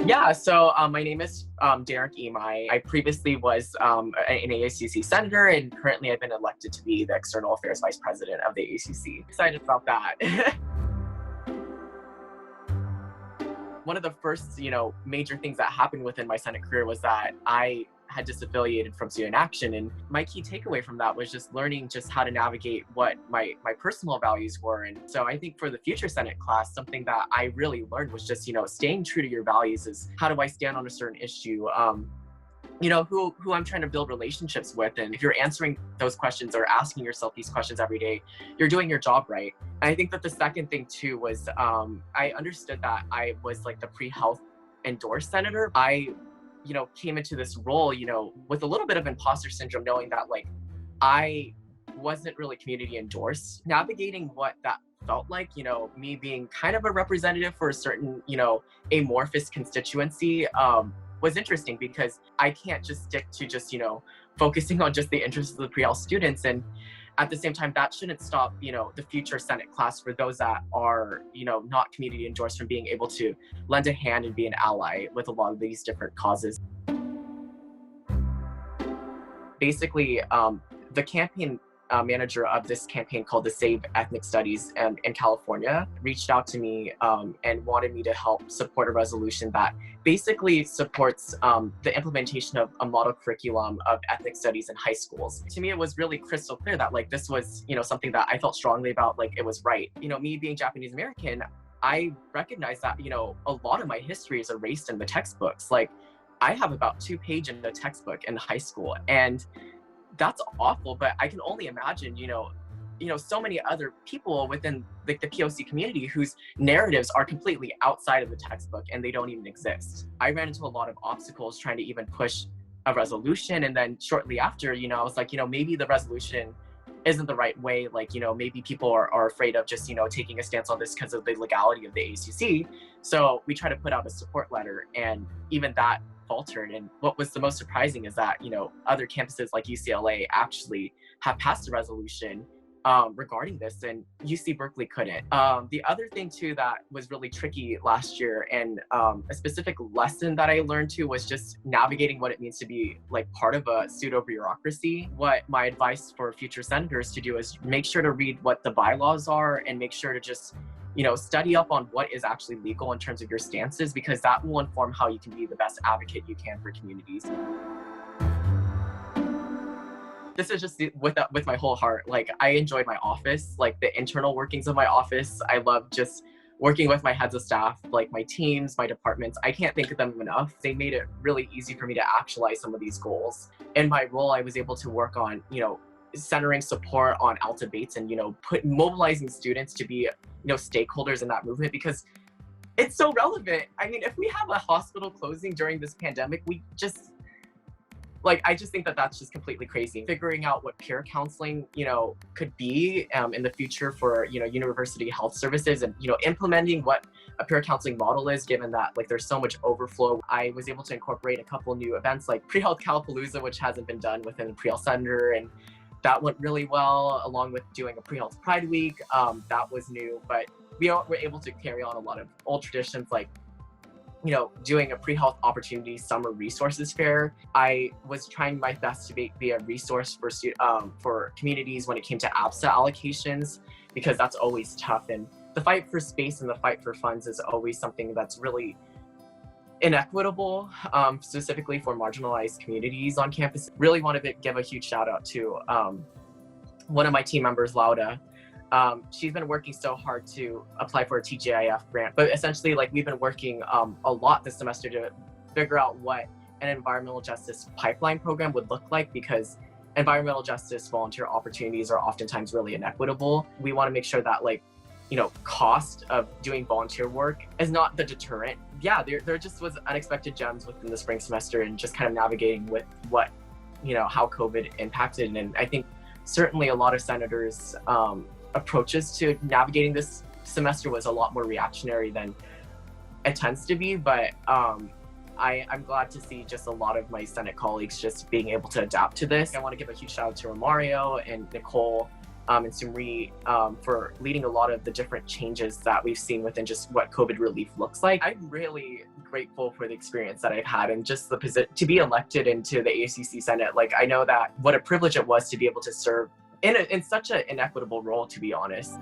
Yeah, so my name is Derek Imai. I previously was an ASUC Senator, and currently I've been elected to be the External Affairs Vice President of the ASUC. Excited about that. One of the first, major things that happened within my Senate career was that I had disaffiliated from Student Action. And my key takeaway from that was just learning just how to navigate what my personal values were. And so I think for the future Senate class, something that I really learned was just, staying true to your values is how do I stand on a certain issue? Who I'm trying to build relationships with. And if you're answering those questions or asking yourself these questions every day, you're doing your job right. And I think that the second thing too was I understood that I was like the pre-health endorsed senator. I came into this role, with a little bit of imposter syndrome, knowing that like I wasn't really community endorsed. Navigating what that felt like, me being kind of a representative for a certain, amorphous constituency, was interesting because I can't just stick to just, focusing on just the interests of the pre-health students. And at the same time, that shouldn't stop, the future Senate class for those that are, not community endorsed from being able to lend a hand and be an ally with a lot of these different causes. Basically, the campaign manager of this campaign called the Save Ethnic Studies in California reached out to me and wanted me to help support a resolution that basically supports the implementation of a model curriculum of ethnic studies in high schools. To me, it was really crystal clear that like this was, something that I felt strongly about, like it was right. Me being Japanese American, I recognize that, a lot of my history is erased in the textbooks. Like I have about 2 pages in the textbook in high school, and that's awful, but I can only imagine, so many other people within the POC community whose narratives are completely outside of the textbook and they don't even exist. I ran into a lot of obstacles trying to even push a resolution. And then shortly after, I was like, maybe the resolution isn't the right way. Like, maybe people are afraid of just, taking a stance on this because of the legality of the ASUC. So we try to put out a support letter, and even that faltered. And what was the most surprising is that, other campuses like UCLA actually have passed a resolution regarding this, and UC Berkeley couldn't. The other thing too that was really tricky last year, and a specific lesson that I learned too, was just navigating what it means to be like part of a pseudo bureaucracy. What my advice for future senators to do is make sure to read what the bylaws are and make sure to just study up on what is actually legal in terms of your stances, because that will inform how you can be the best advocate you can for communities. This is just with my whole heart. Like I enjoyed my office, like the internal workings of my office. I love just working with my heads of staff, like my teams, my departments. I can't think of them enough. They made it really easy for me to actualize some of these goals. In my role, I was able to work on, centering support on ALTA debates and, mobilizing students to be, stakeholders in that movement, because it's so relevant. I mean, if we have a hospital closing during this pandemic, I just think that that's just completely crazy. Figuring out what peer counseling, could be in the future for, university health services, and, implementing what a peer counseling model is, given that like there's so much overflow. I was able to incorporate a couple new events like Pre-Health Calapalooza, which hasn't been done within the Pre-Health Center, and that went really well, along with doing a Pre-Health Pride Week. That was new, but we were able to carry on a lot of old traditions, like doing a pre-health opportunity summer resources fair. I was trying my best to be a resource for communities when it came to APSA allocations, because that's always tough. And the fight for space and the fight for funds is always something that's really inequitable, specifically for marginalized communities on campus. Really want to give a huge shout out to one of my team members, Lauda. She's been working so hard to apply for a TGIF grant, but essentially like we've been working a lot this semester to figure out what an environmental justice pipeline program would look like, because environmental justice volunteer opportunities are oftentimes really inequitable. We want to make sure that cost of doing volunteer work is not the deterrent. Yeah, there just was unexpected gems within the spring semester, and just kind of navigating with what, how COVID impacted. And I think certainly a lot of senators' approaches to navigating this semester was a lot more reactionary than it tends to be, but I'm glad to see just a lot of my Senate colleagues just being able to adapt to this. I want to give a huge shout out to Romario and Nicole and Sumri for leading a lot of the different changes that we've seen within just what COVID relief looks like. I'm really grateful for the experience that I've had and just the position to be elected into the ASUC Senate. Like, I know that what a privilege it was to be able to serve in such an inequitable role, to be honest.